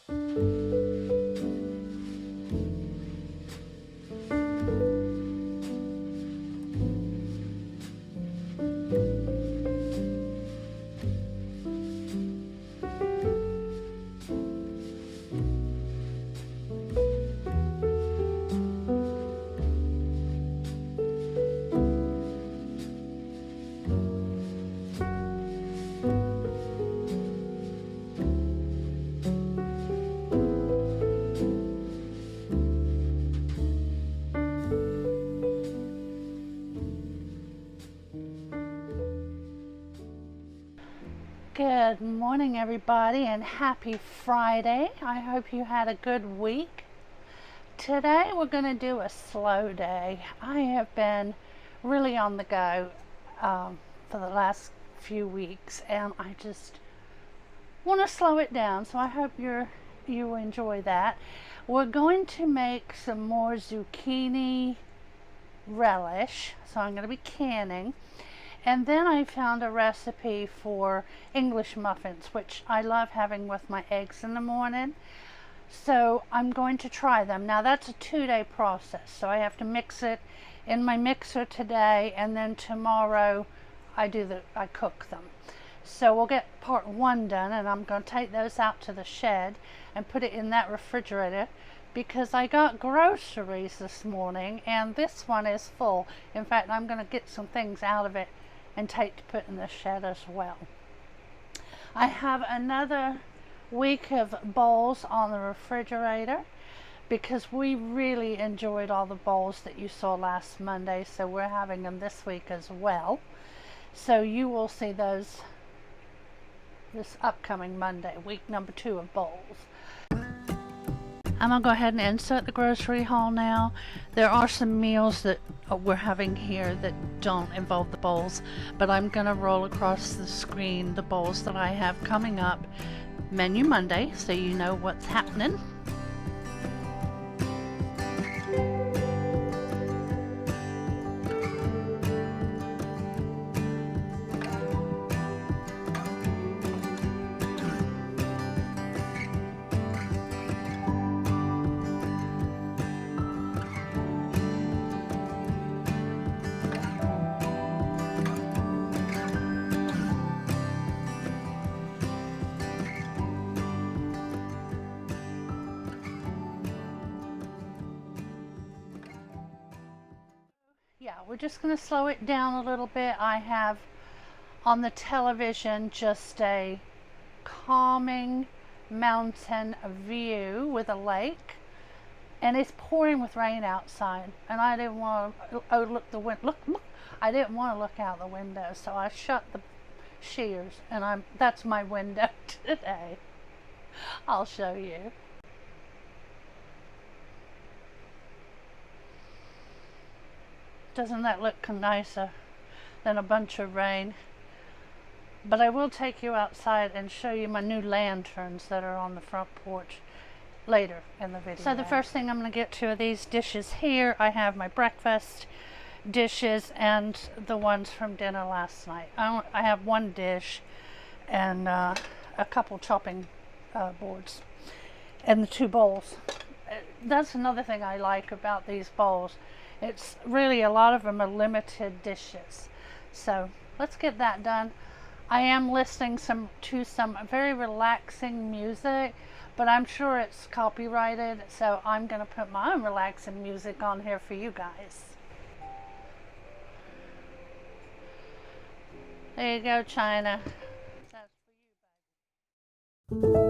Good morning, everybody, and happy Friday. I hope you had a good week. Today we're going to do a slow day. I have been really on the go for the last few weeks, and I just want to slow it down, so I hope you enjoy that. We're going to make some more zucchini relish, so I'm going to be canning. And then I found a recipe for English muffins, which I love having with my eggs in the morning. So I'm going to try them. Now that's a 2-day process, so I have to mix it in my mixer today, and then tomorrow I cook them. So we'll get part 1 done, and I'm going to take those out to the shed and put it in that refrigerator, because I got groceries this morning and this one is full. In fact, I'm going to get some things out of it and take to put in the shed as well. I have another week of bowls on the refrigerator because we really enjoyed all the bowls that you saw last Monday, so we're having them this week as well. So you will see those this upcoming Monday, week number 2 of bowls. I'm going to go ahead and insert the grocery haul now. There are some meals that we're having here that don't involve the bowls, but I'm going to roll across the screen the bowls that I have coming up. Menu Monday, so you know what's happening. Yeah, we're just going to slow it down a little bit. I have on the television just a calming mountain view with a lake, and it's pouring with rain outside, and I didn't want to I didn't want to look out the window, so I shut the shears, and that's my window today. I'll show you. Doesn't that look nicer than a bunch of rain? But I will take you outside and show you my new lanterns that are on the front porch later in the video. So the first thing I'm going to get to are these dishes here. I have my breakfast dishes and the ones from dinner last night. I have one dish and a couple chopping boards and the 2 bowls. That's another thing I like about these bowls. It's really, a lot of them are limited dishes. So let's get that done. I am listening to some very relaxing music, but I'm sure it's copyrighted, so I'm going to put my own relaxing music on here for you guys. There you go, China. That's for you, baby.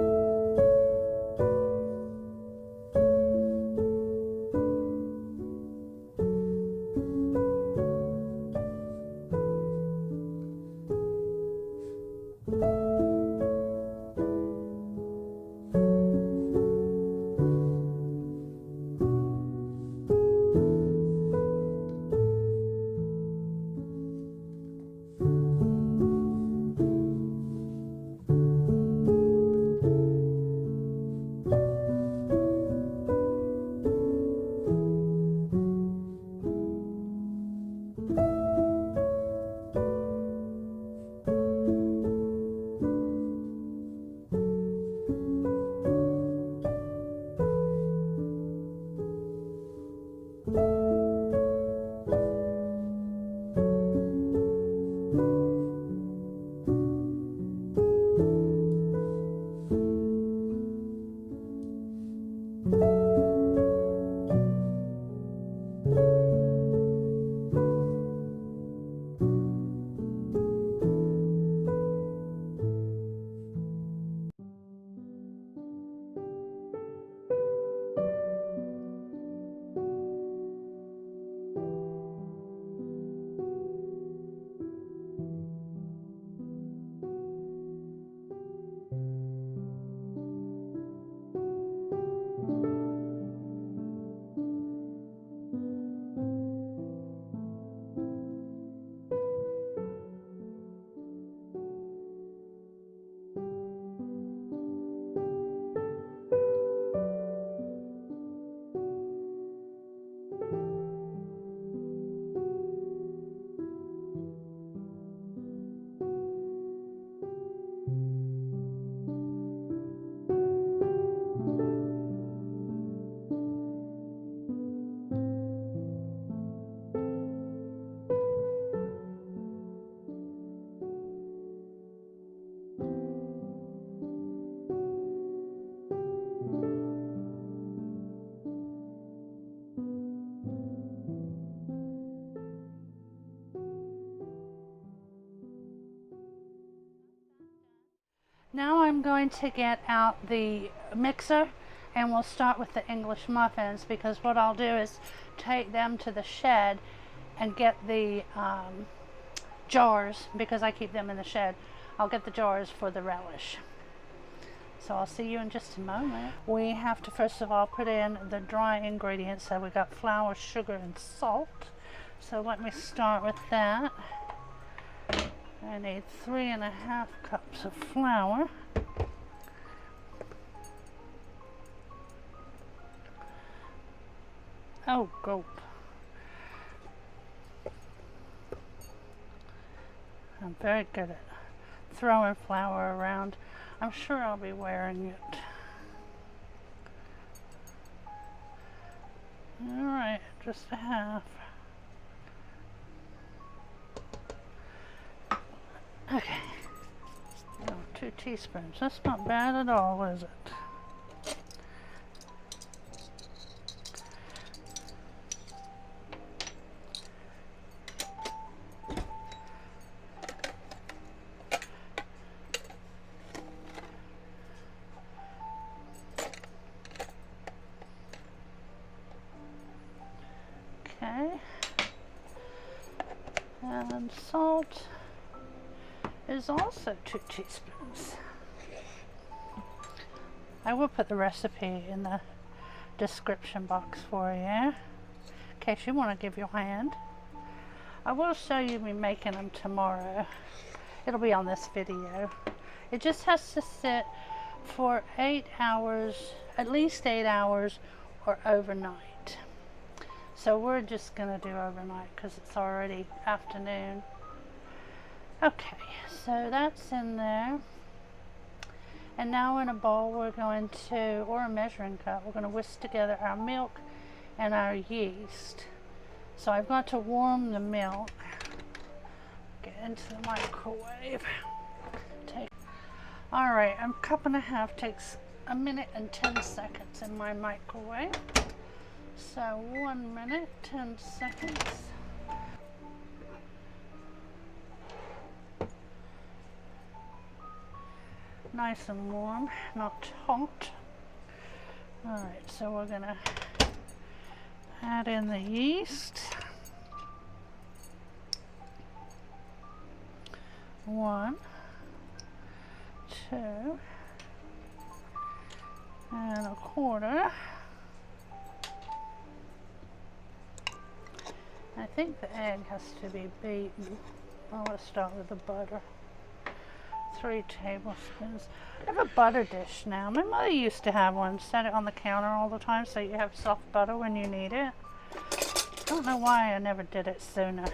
I'm going to get out the mixer and we'll start with the English muffins, because what I'll do is take them to the shed and get the jars, because I keep them in the shed. I'll get the jars for the relish. So I'll see you in just a moment. We have to first of all put in the dry ingredients. So we got flour, sugar, and salt. So let me start with that. I need 3.5 cups of flour. Oh, gulp. I'm very good at throwing flour around. I'm sure I'll be wearing it. Alright, just a half. Okay. Oh, 2 teaspoons. That's not bad at all, is it? Okay. And salt is also 2 teaspoons. I will put the recipe in the description box for you, in case you want to give your hand. I will show you me making them tomorrow. It'll be on this video. It just has to sit for 8 hours, at least 8 hours, or overnight. So we're just gonna do overnight because it's already afternoon. Okay, so that's in there. And now in a bowl we're going to, or a measuring cup, we're going to whisk together our milk and our yeast. So I've got to warm the milk. Get into the microwave. Alright, a cup and a half takes 1 minute and 10 seconds in my microwave. So 1 minute, 10 seconds. Nice and warm, not hot. Alright, so we're gonna add in the yeast. 1, 2, and 1/4. I think the egg has to be beaten. I'm going to start with the butter. 3 tablespoons. I have a butter dish now. My mother used to have one. Set it on the counter all the time so you have soft butter when you need it. I don't know why I never did it sooner.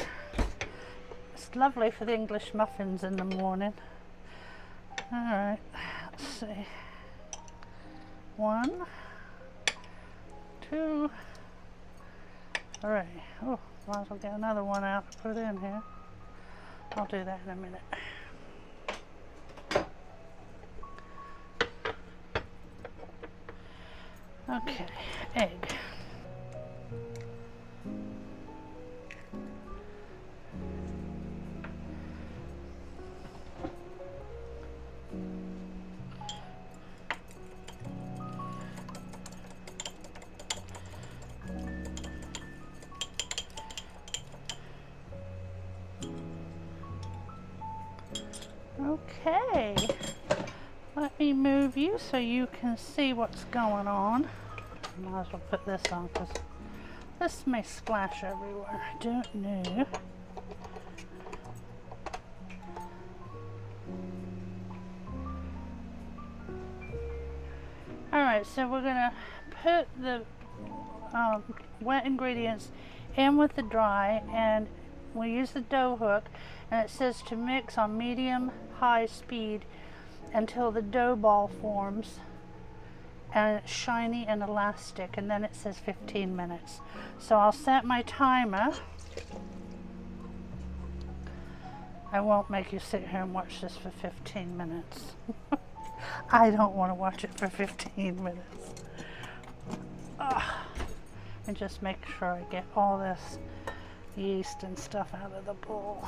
It's lovely for the English muffins in the morning. Alright, let's see. 1, 2, 3. Oh, might as well get another one out to put in here. I'll do that in a minute. Okay, egg. Okay, let me move you so you can see what's going on. Might as well put this on because this may splash everywhere. I don't know. Alright, so we're going to put the wet ingredients in with the dry, and we use the dough hook, and it says to mix on medium-high speed until the dough ball forms and it's shiny and elastic, and then it says 15 minutes. So I'll set my timer. I won't make you sit here and watch this for 15 minutes. I don't want to watch it for 15 minutes. And just make sure I get all this yeast and stuff out of the bowl.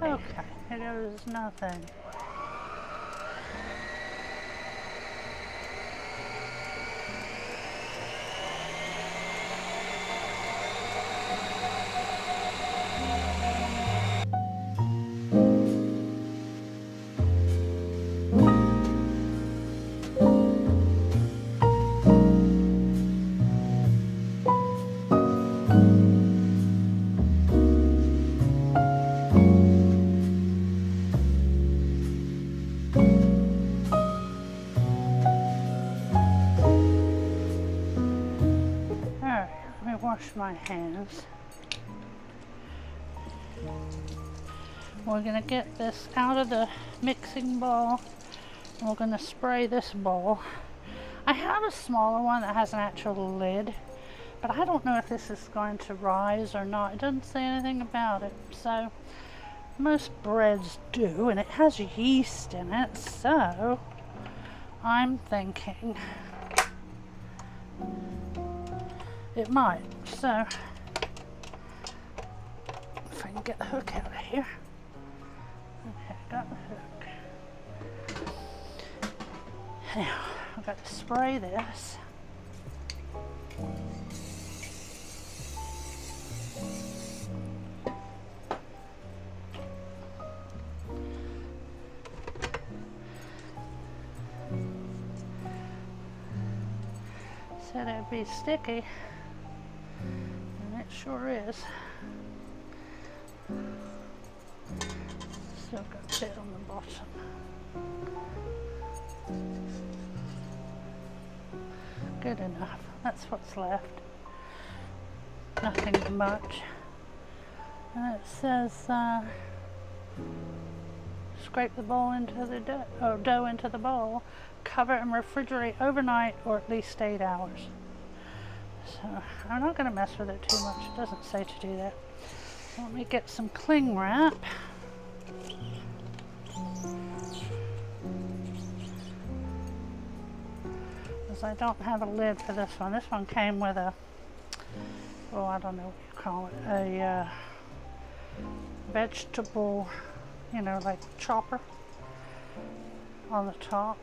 Okay, here goes nothing. Alright, let me wash my hands. We're going to get this out of the mixing bowl. And we're going to spray this bowl. I have a smaller one that has an actual lid, but I don't know if this is going to rise or not. It doesn't say anything about it. So most breads do, and it has yeast in it, so I'm thinking it might. So if I can get the hook out of here. Okay, got the hook. Now I've got to spray this. Said it'd be sticky, and it sure is. Still got a bit on the bottom. Good enough. That's what's left. Nothing much. And it says scrape the bowl into the dough into the bowl. Cover and refrigerate overnight or at least 8 hours. So I'm not going to mess with it too much. It doesn't say to do that. So let me get some cling wrap. Because I don't have a lid for this one. This one came with a, oh, I don't know what you call it, a vegetable, you know, like chopper on the top.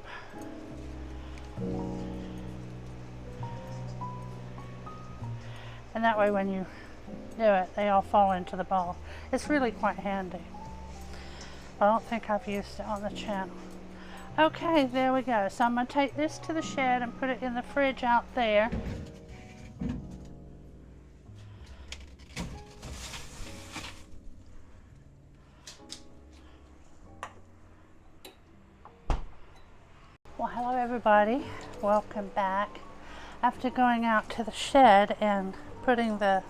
And that way when you do it, they all fall into the bowl. It's really quite handy. I don't think I've used it on the channel. Okay, there we go. So I'm going to take this to the shed and put it in the fridge out there. Well, hello everybody. Welcome back. After going out to the shed and putting the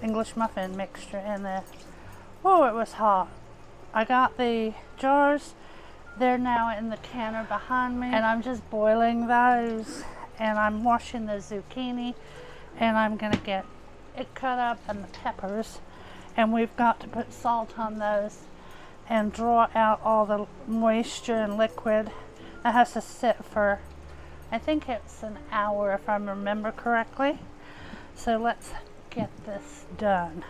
English muffin mixture in there, oh, it was hot. I got the jars. They're now in the canner behind me, and I'm just boiling those, and I'm washing the zucchini, and I'm gonna get it cut up, and the peppers, and we've got to put salt on those and draw out all the moisture and liquid. That has to sit for, I think it's an hour if I remember correctly. So let's get this done.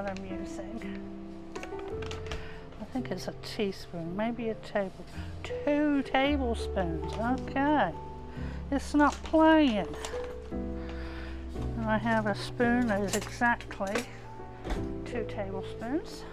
what I'm using. I think it's a teaspoon, maybe a 2 tablespoons. Okay, it's not playing. And I have a spoon that is exactly 2 tablespoons.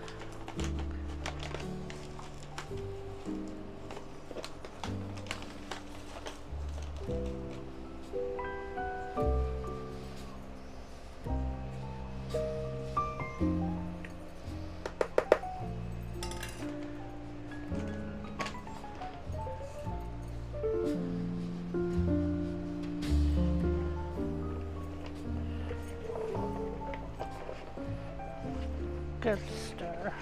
Good stir.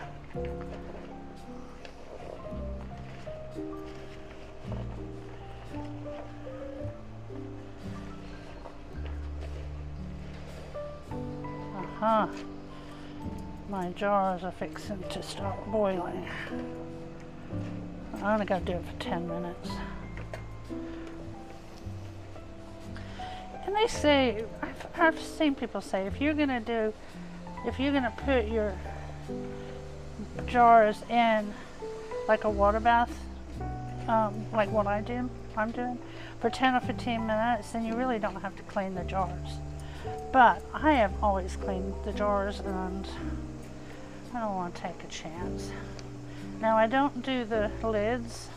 My jars are fixing to start boiling. I only got to do it for 10 minutes. And they say, I've seen people say, if you're gonna put your jars in like a water bath, like what I'm doing, for 10 or 15 minutes, then you really don't have to clean the jars. But I have always cleaned the jars, and I don't want to take a chance. Now I don't do the lids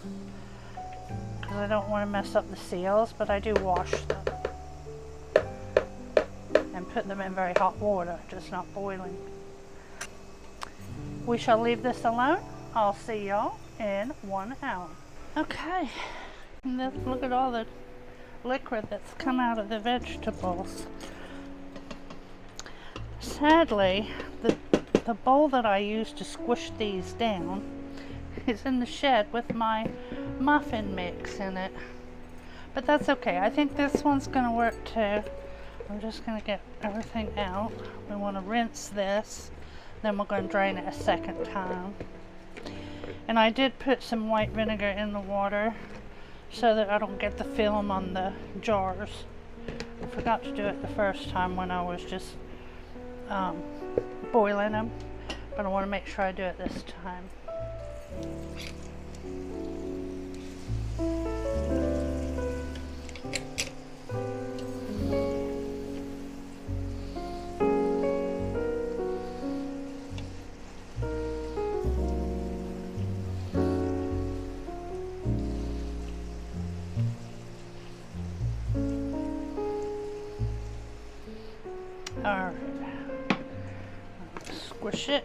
because I don't want to mess up the seals, but I do wash them and put them in very hot water, just not boiling. We shall leave this alone. I'll see y'all in 1 hour. Okay, look at all the liquid that's come out of the vegetables. Sadly, the bowl that I used to squish these down is in the shed with my muffin mix in it. But that's okay. I think this one's going to work too. I'm just going to get everything out. We want to rinse this, then we're going to drain it a second time. And I did put some white vinegar in the water so that I don't get the film on the jars. I forgot to do it the first time when I was just boiling them, but I want to make sure I do it this time. Alright, squish it.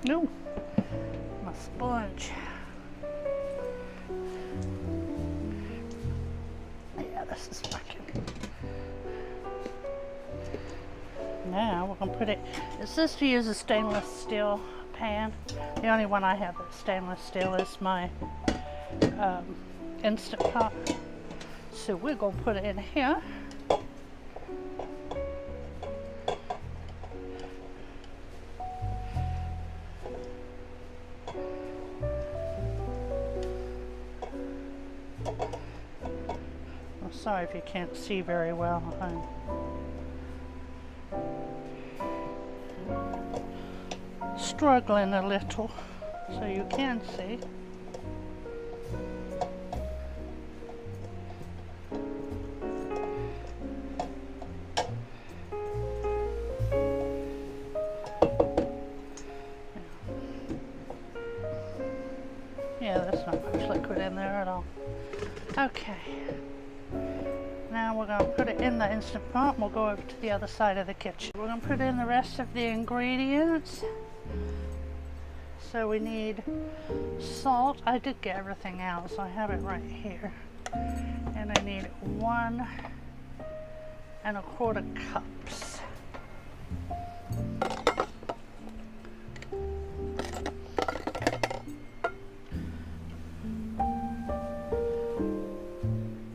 No, my sponge. Yeah, this is working. Now we're going to put it, it says to use a stainless steel pan. The only one I have that's stainless steel is my Instant Pot. So we're going to put it in here. I'm sorry if you can't see very well. Struggling a little, so you can see. Yeah, there's not much liquid in there at all. Okay, now we're going to put it in the Instant Pot and we'll go over to the other side of the kitchen. We're going to put in the rest of the ingredients. So we need salt. I did get everything out, so I have it right here. And I need 1 1/4 cups.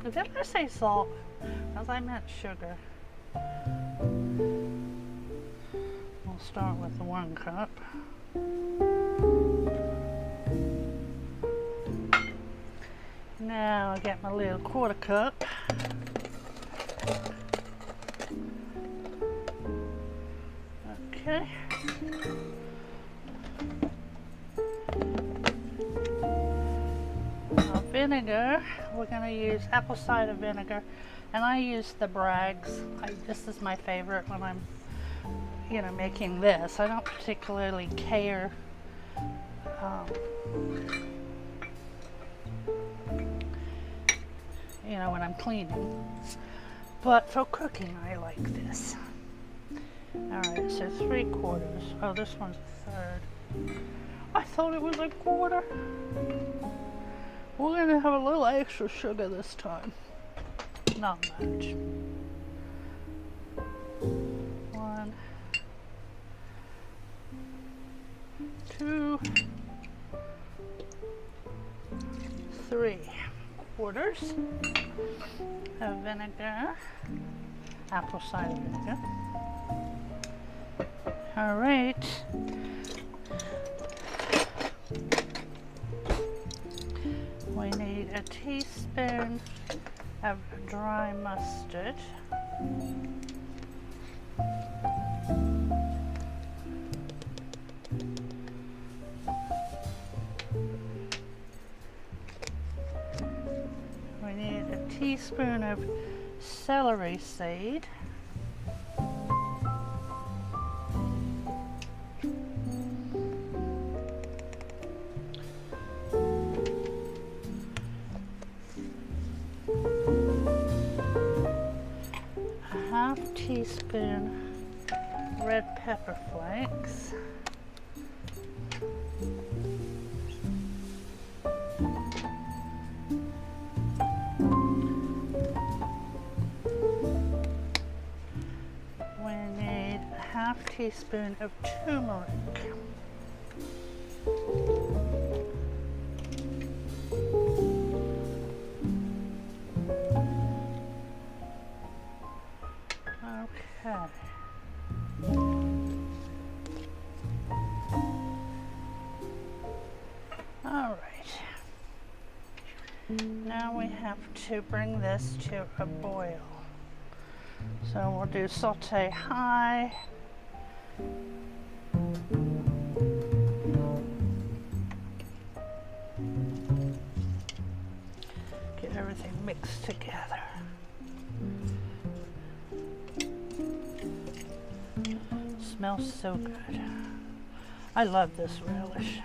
Did I say salt? Because I meant sugar. We'll start with the 1 cup. Now I get my little quarter cup. Okay. Now vinegar, we're going to use apple cider vinegar, and I use the Bragg's. This is my favorite when I'm, making this. I don't particularly care when I'm cleaning, but for cooking I like this. Alright, so 3/4. Oh, this one's a third. I thought it was a quarter. We're gonna have a little extra sugar this time. Not much. 1, 2, 3/4 of vinegar, apple cider vinegar. All right. We need a teaspoon of dry mustard. We need a teaspoon of celery seed. Teaspoon red pepper flakes, we need a half teaspoon of turmeric. Now we have to bring this to a boil. So we'll do saute high. Get everything mixed together. Smells so good. I love this relish.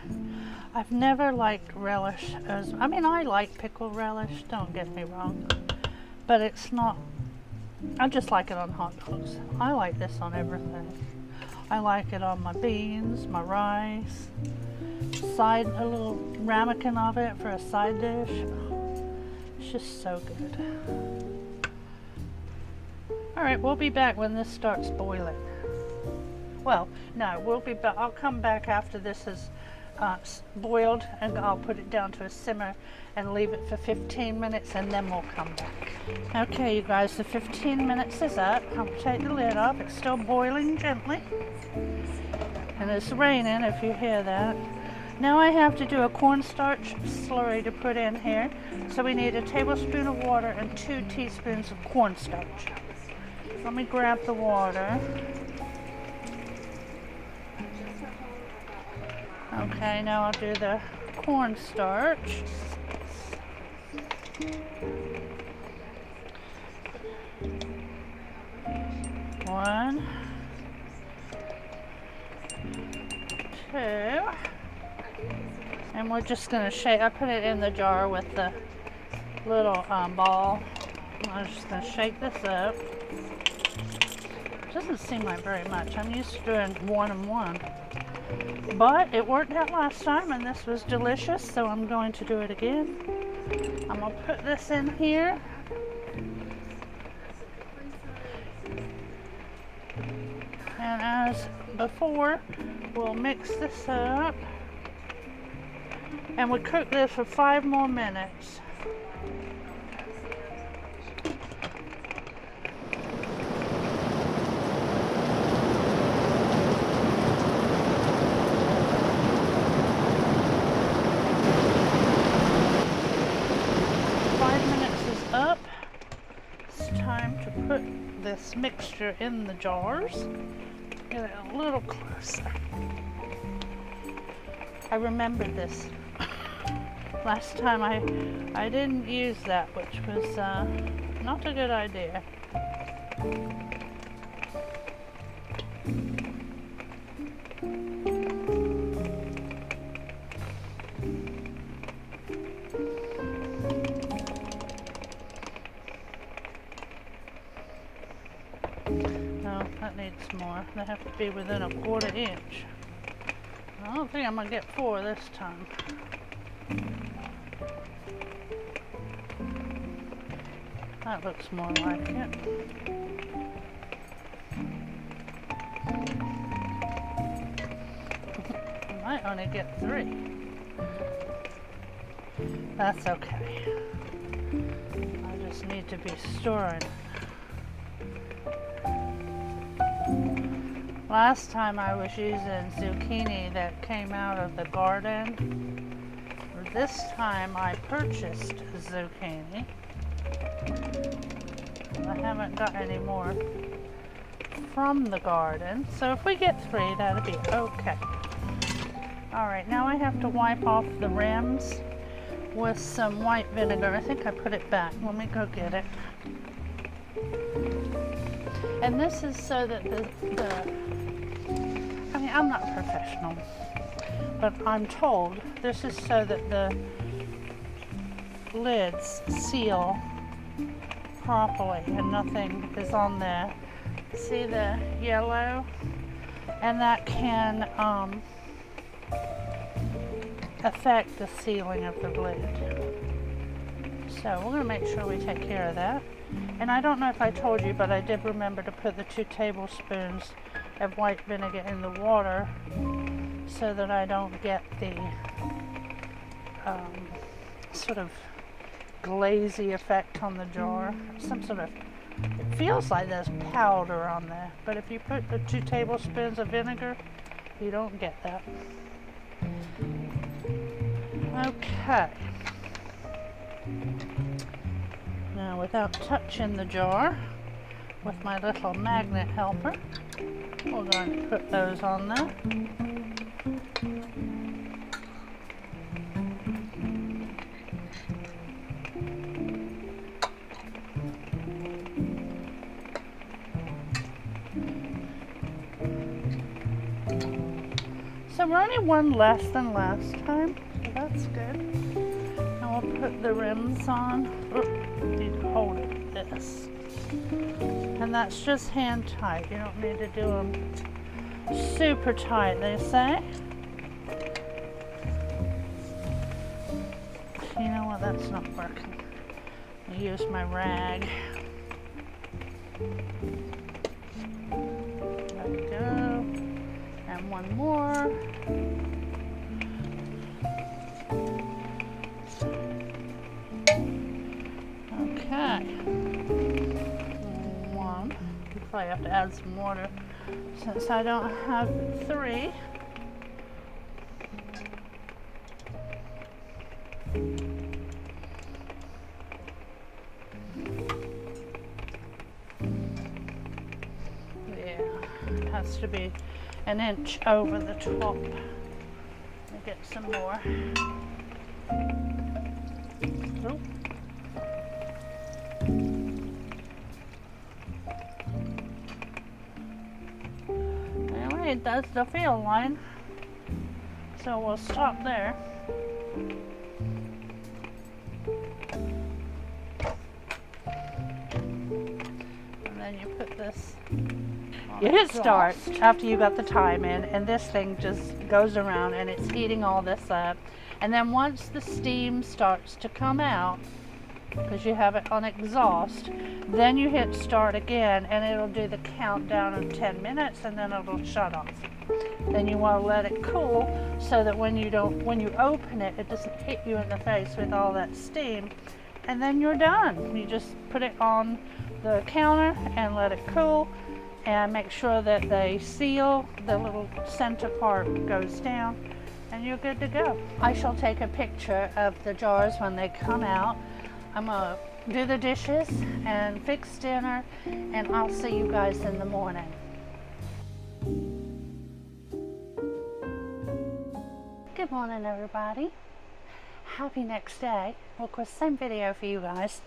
I've never liked relish as, I like pickled relish, don't get me wrong, but it's not, I just like it on hot dogs. I like this on everything. I like it on my beans, my rice, a little ramekin of it for a side dish. It's just so good. All right, we'll be back when this starts boiling. Well, no, we'll be back. I'll come back after this is boiled, and I'll put it down to a simmer and leave it for 15 minutes, and then we'll come back. Okay, you guys, the 15 minutes is up. I'll take the lid off. It's still boiling gently, and it's raining if you hear that. Now I have to do a cornstarch slurry to put in here. So we need a tablespoon of water and 2 teaspoons of cornstarch. Let me grab the water. Okay, now I'll do the cornstarch. One, 2, and we're just going to shake. I put it in the jar with the little ball. I'm just going to shake this up. Doesn't seem like very much. I'm used to doing 1 and 1. But it worked out last time, and this was delicious, so I'm going to do it again. I'm going to put this in here. And as before, we'll mix this up. And we cook this for 5 more minutes. to put this mixture in the jars. Get it a little closer. I remembered this last time I didn't use that, which was not a good idea. No, that needs more. They have to be within a 1/4 inch. I don't think I'm gonna get 4 this time. That looks more like it. I might only get 3. That's okay. I just need to be storing. Last time I was using zucchini that came out of the garden. This time I purchased zucchini. I haven't got any more from the garden, so if we get 3, that'll be okay. Alright, now I have to wipe off the rims with some white vinegar. I think I put it back. Let me go get it. And this is so that I mean, I'm not professional, but I'm told this is so that the lids seal properly and nothing is on there. See the yellow? And that can affect the sealing of the lid. So we're going to make sure we take care of that. And I don't know if I told you, but I did remember to put the 2 tablespoons of white vinegar in the water so that I don't get the sort of glazy effect on the jar. Some sort of, it feels like there's powder on there, but if you put the 2 tablespoons of vinegar, you don't get that. Okay. Now, without touching the jar with my little magnet helper, we're going to put those on there. So we're only 1 less than last time, so that's good. Now we'll put the rims on. Need to hold it like this. And that's just hand tight. You don't need to do them super tight, they say. You know what, that's not working. I use my rag. There we go. And 1 more. Okay. 1. You probably have to add some water since I don't have 3. Yeah, it has to be 1 inch over the top. Let me get some more. Oh. Anyway, it does the field line, so we'll stop there. And then you put this on. You hit start after you got the thyme in, and this thing just goes around and it's heating all this up. And then once the steam starts to come out, because you have it on exhaust, then you hit start again and it'll do the countdown of 10 minutes and then it'll shut off. Then you want to let it cool so that when you open it, it doesn't hit you in the face with all that steam, and then you're done. You just put it on the counter and let it cool and make sure that they seal, the little center part goes down, and you're good to go. I shall take a picture of the jars when they come out. I'm going to do the dishes and fix dinner, and I'll see you guys in the morning. Good morning, everybody. Happy next day. Well, of course, same video for you guys,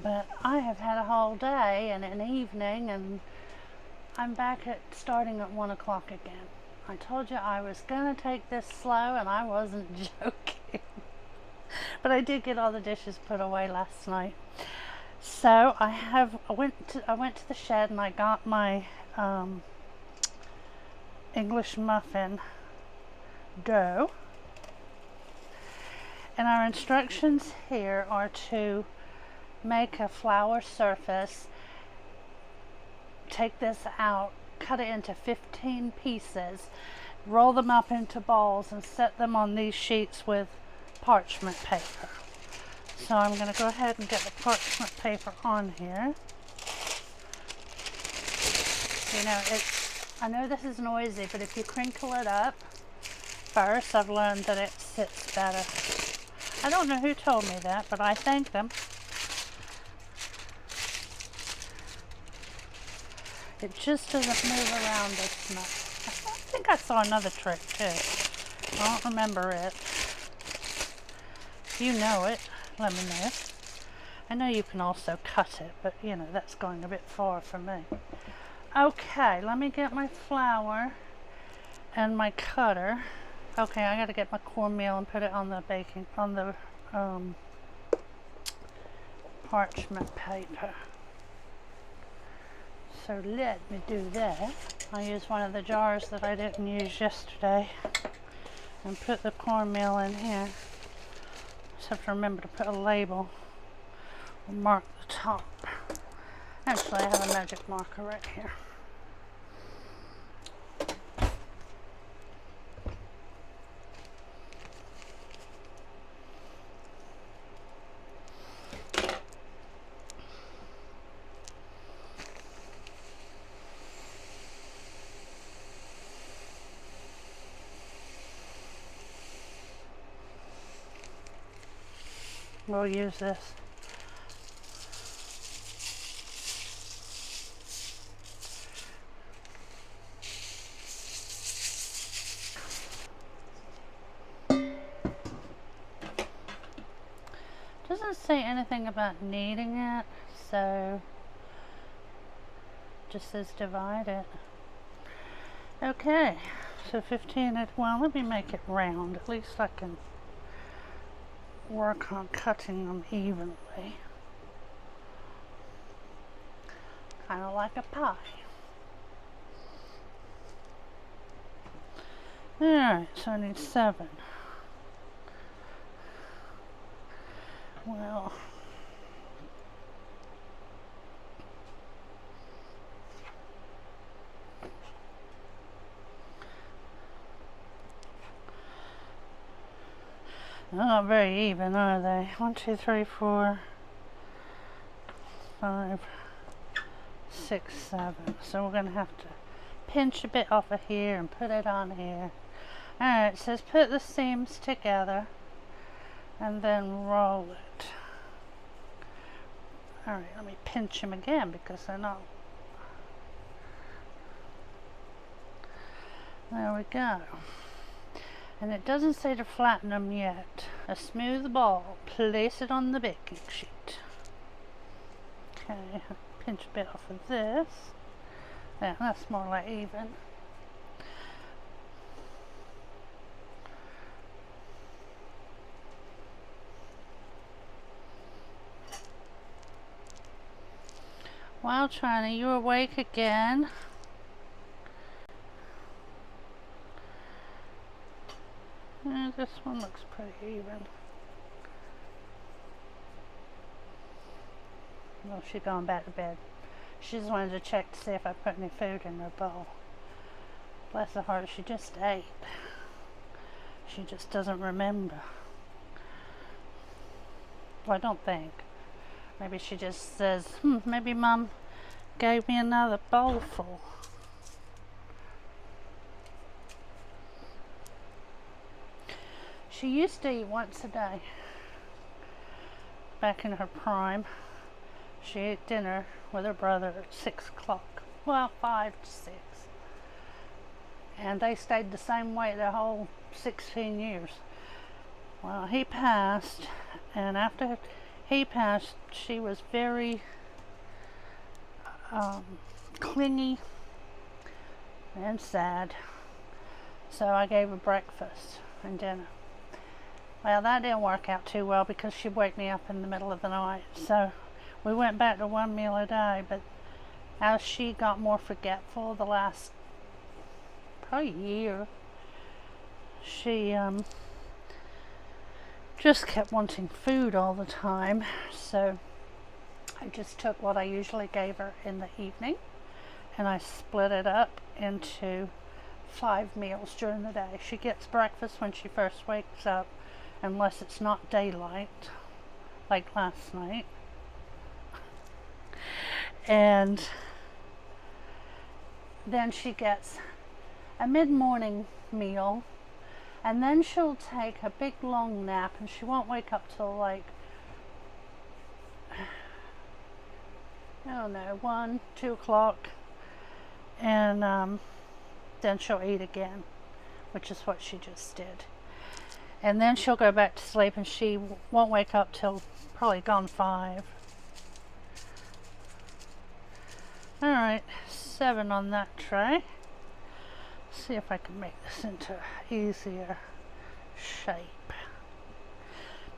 but I have had a whole day and an evening, and I'm back at starting at 1 o'clock again. I told you I was gonna take this slow, and I wasn't joking. But I did get all the dishes put away last night. So I went to the shed and I got my English muffin dough. And our instructions here are to make a flour surface, take this out, cut it into 15 pieces, roll them up into balls, and set them on these sheets with parchment paper. So I'm going to go ahead and get the parchment paper on here. You know, I know this is noisy, but if you crinkle it up first, I've learned that it sits better. I don't know who told me that, but I thank them. It just doesn't move around as much. I think I saw another trick too. I don't remember it. If you know it, let me know. I know you can also cut it, but you know, that's going a bit far for me. Okay, let me get my flour and my cutter. Okay, I gotta get my cornmeal and put it on the parchment paper. So let me do that. I use one of the jars that I didn't use yesterday and put the cornmeal in here. Just have to remember to put a label or mark the top. Actually, I have a magic marker right here. We'll use this. Doesn't say anything about kneading it, so just says divide it. Okay, so 15 well, let me make it round. At least I can work on cutting them evenly. Kind of like a pie. Alright, so I need 7. Well, they're not very even, are they? 1, 2, 3, 4, 5, 6, 7. So we're going to have to pinch a bit off of here and put it on here. Alright, it says put the seams together and then roll it. Alright, let me pinch them again because they're not. There we go. And it doesn't say to flatten them yet. A smooth ball, place it on the baking sheet. Okay, pinch a bit off of this. Yeah, that's more like even. Well, Trina, you awake again? This one looks pretty even. Well, she's going back to bed. She just wanted to check to see if I put any food in her bowl. Bless her heart, she just ate. She just doesn't remember. Well, I don't think. Maybe she just says, maybe Mom gave me another bowl full. She used to eat once a day back in her prime. She ate dinner with her brother at 6 o'clock. Well, 5 to 6. And they stayed the same way the whole 16 years. Well, he passed, and after he passed, she was very clingy and sad. So I gave her breakfast and dinner. Well, that didn't work out too well because she'd wake me up in the middle of the night. So we went back to one meal a day, but as she got more forgetful the last probably year, she just kept wanting food all the time. So I just took what I usually gave her in the evening and I split it up into 5 meals during the day. She gets breakfast when she first wakes up, unless it's not daylight, like last night. And then she gets a mid-morning meal, and then she'll take a big long nap, and she won't wake up till like, I don't know, 1, 2 o'clock, and then she'll eat again, which is what she just did. And then she'll go back to sleep, and she won't wake up till probably gone 5. Alright, 7 on that tray. See if I can make this into easier shape.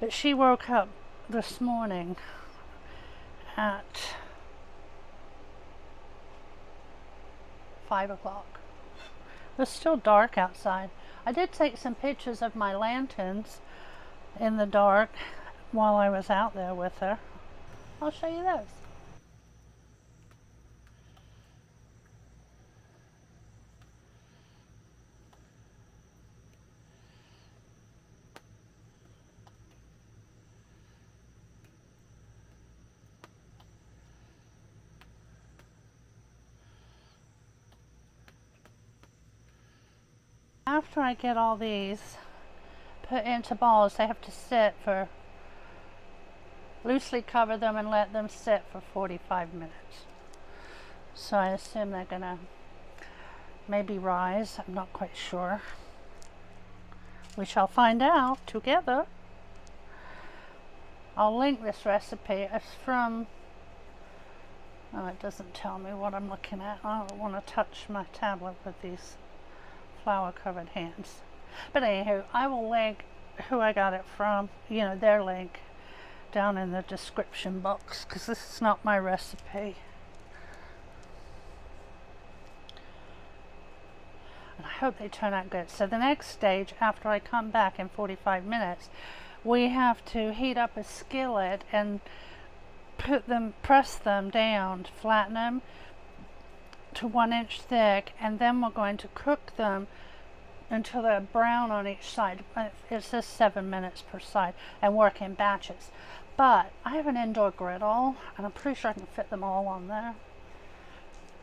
But she woke up this morning at 5 o'clock. It was still dark outside. I did take some pictures of my lanterns in the dark while I was out there with her. I'll show you those. After I get all these put into balls, they have to sit for, loosely cover them and let them sit for 45 minutes. So I assume they're gonna maybe rise. I'm not quite sure. We shall find out together. I'll link this recipe. It's from, oh, it doesn't tell me what I'm looking at. I don't want to touch my tablet with these flour covered hands. But anywho, I will link who I got it from, you know, their link down in the description box, because this is not my recipe. And I hope they turn out good. So the next stage, after I come back in 45 minutes, we have to heat up a skillet and press them down, flatten them to 1 inch thick, and then we're going to cook them until they're brown on each side. It says 7 minutes per side, and work in batches. But I have an indoor griddle, and I'm pretty sure I can fit them all on there.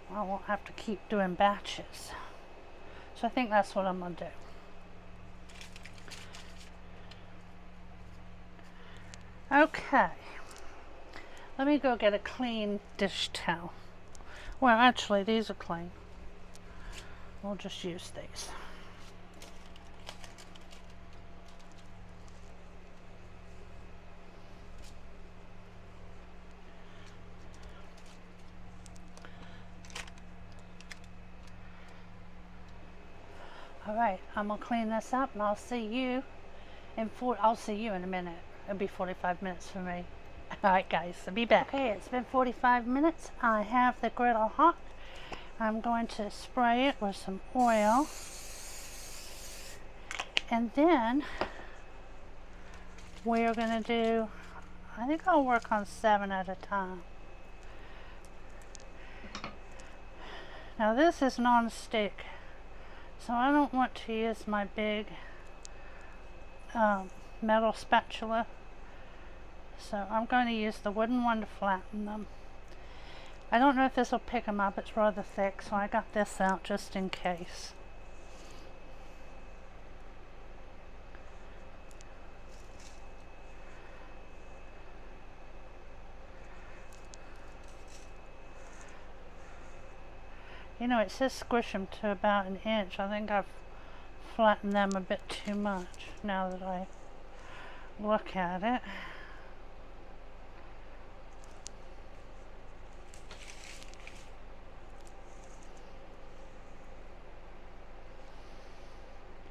I won't have to keep doing batches. So I think that's what I'm going to do. Okay. Let me go get a clean dish towel. Well, actually, these are clean. We'll just use these. All right, I'm gonna clean this up, and I'll see you in a minute. It'll be 45 minutes for me. Alright guys, I'll be back. Okay, it's been 45 minutes. I have the griddle hot. I'm going to spray it with some oil. And then we're going to do, I think I'll work on 7 at a time. Now this is non-stick, so I don't want to use my big metal spatula. So I'm going to use the wooden one to flatten them. I don't know if this will pick them up. It's rather thick, so I got this out just in case. You know, it says squish them to about an inch. I think I've flattened them a bit too much now that I look at it.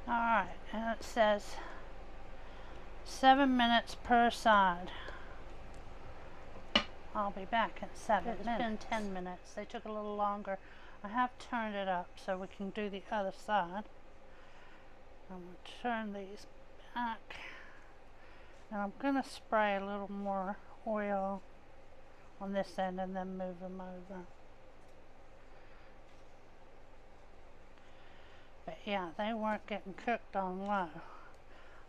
Alright, and it says 7 minutes per side. I'll be back in 7 minutes. It's been 10 minutes. They took a little longer. I have turned it up so we can do the other side. I'm going to turn these back. And I'm going to spray a little more oil on this end and then move them over. But yeah, they weren't getting cooked on low.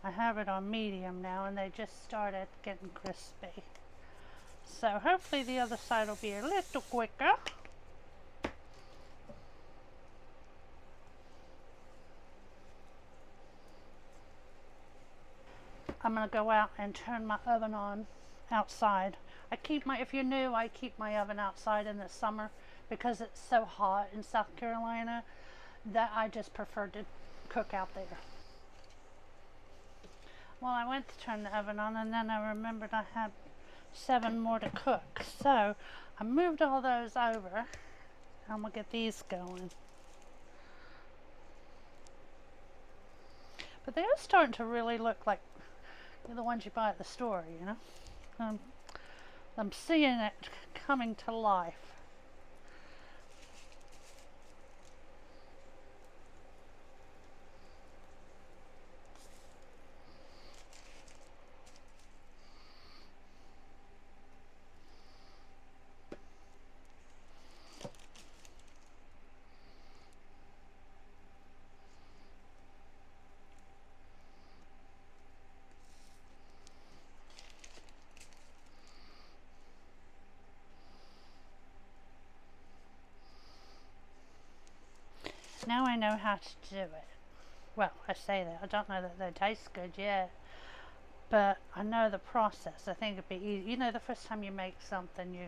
I have it on medium now and they just started getting crispy. So hopefully the other side will be a little quicker. I'm going to go out and turn my oven on outside. If you're new, I keep my oven outside in the summer because it's so hot in South Carolina that I just prefer to cook out there. Well, I went to turn the oven on and then I remembered I had 7 more to cook. So I moved all those over. I'm going to get these going. But they are starting to really look like the ones you buy at the store, you know. I'm seeing it coming to life. Now I know how to do it. Well, I say that. I don't know that they taste good yet. But I know the process. I think it'd be easy. You know, the first time you make something, you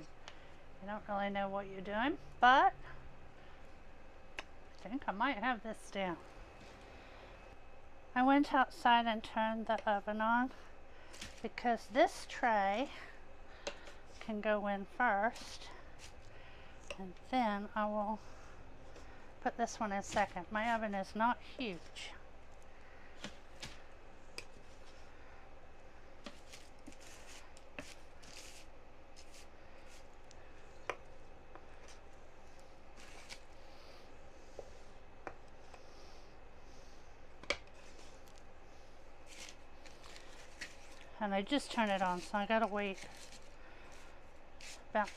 don't really know what you're doing. But I think I might have this down. I went outside and turned the oven on because this tray can go in first. And then I will put this one in second. My oven is not huge. And I just turned it on, so I gotta wait about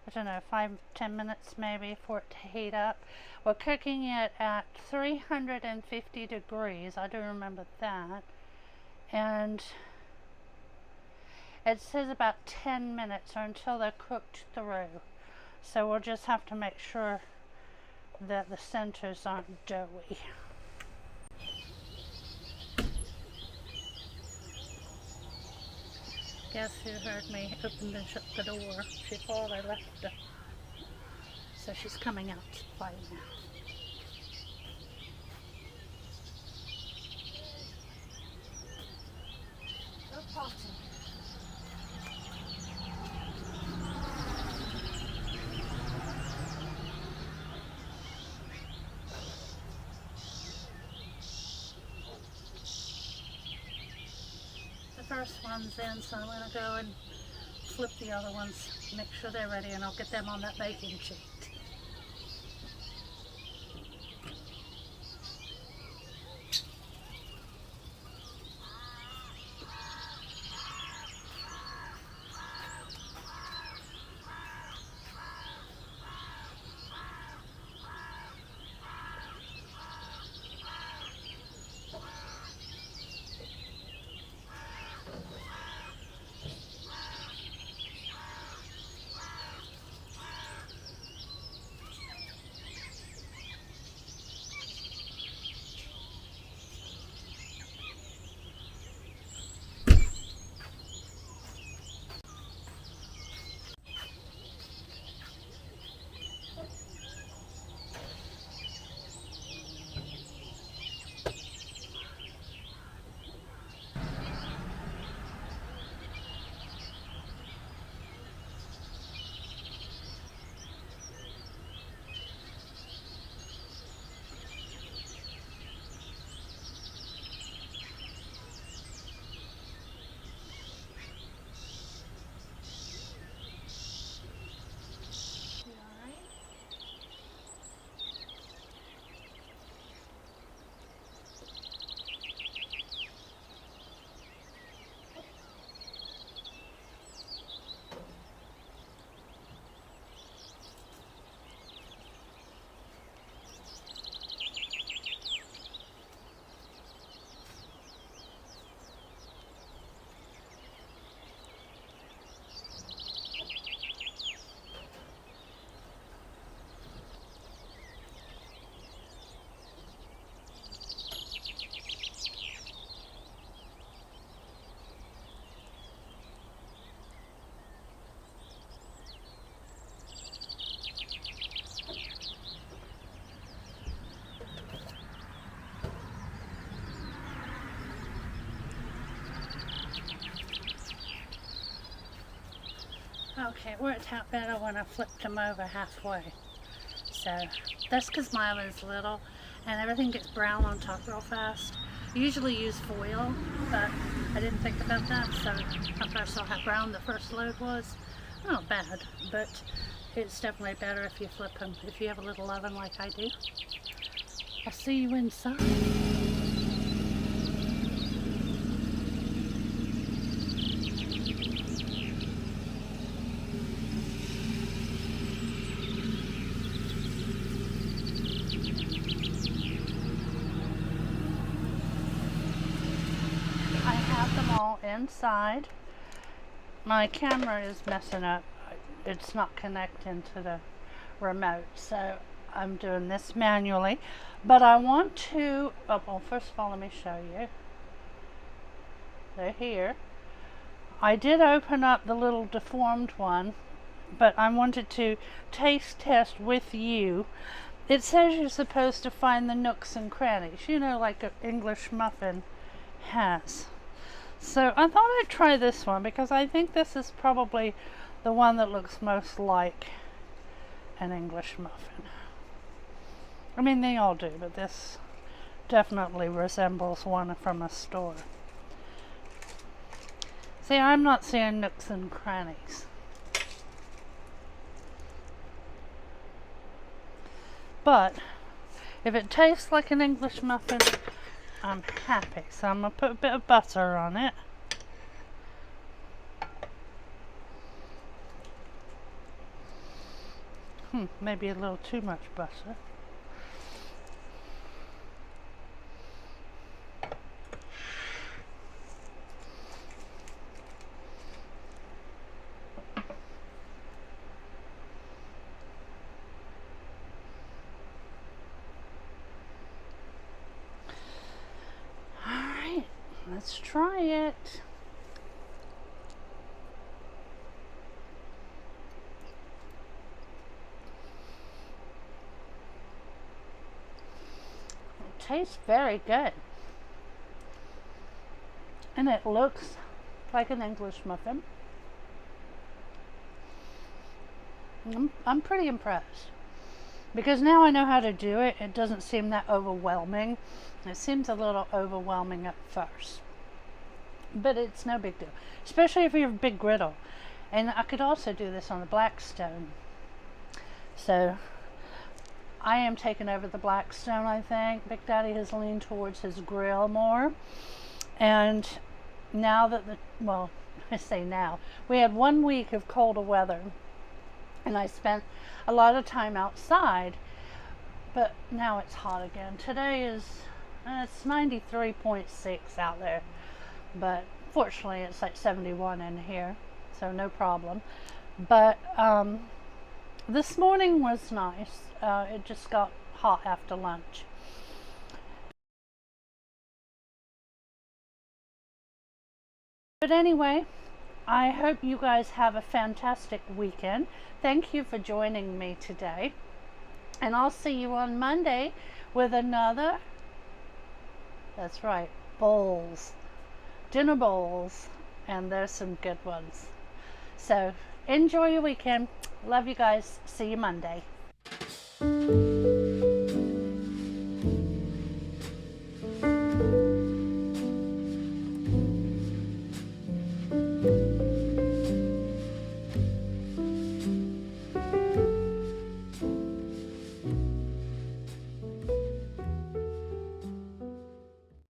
I don't know, 5-10 minutes maybe for it to heat up. We're cooking it at 350 degrees. I do remember that. And it says about 10 minutes or until they're cooked through. So we'll just have to make sure that the centers aren't doughy. Guess who heard me open and shut the door? She thought I left her. So she's coming out to play now. Go potty. The first one's in, so I'm going to go and flip the other ones, make sure they're ready, and I'll get them on that baking sheet. Okay, it worked out better when I flipped them over halfway. So that's because my oven's little and everything gets brown on top real fast. I usually use foil, but I didn't think about that, so after I saw how brown the first load was, not bad, but it's definitely better if you flip them, if you have a little oven like I do. I'll see you inside. I have them all inside. My camera is messing up. It's not connecting to the remote, so I'm doing this manually. But I want to, well, first of all, let me show you. They're here. I did open up the little deformed one, but I wanted to taste test with you. It says you're supposed to find the nooks and crannies, you know, like an English muffin has. So I thought I'd try this one because I think this is probably the one that looks most like an English muffin. I mean, they all do, but this definitely resembles one from a store. See, I'm not seeing nooks and crannies. But if it tastes like an English muffin, I'm happy. So I'm going to put a bit of butter on it. Maybe a little too much butter. Alright, let's try it. Tastes very good, and it looks like an English muffin. I'm pretty impressed because now I know how to do it. It doesn't seem that overwhelming. It seems a little overwhelming at first, but it's no big deal, especially if you have a big griddle. And I could also do this on a Blackstone. So I am taking over the Blackstone, I think. Big Daddy has leaned towards his grill more. And now that well, I say now, we had 1 week of colder weather. And I spent a lot of time outside. But now it's hot again. Today is, it's 93.6 out there. But fortunately it's like 71 in here. So no problem. But this morning was nice. It just got hot after lunch. But anyway, I hope you guys have a fantastic weekend. Thank you for joining me today. And I'll see you on Monday with another, that's right, bowls. Dinner bowls. And there's some good ones. So enjoy your weekend. Love you guys. See you Monday.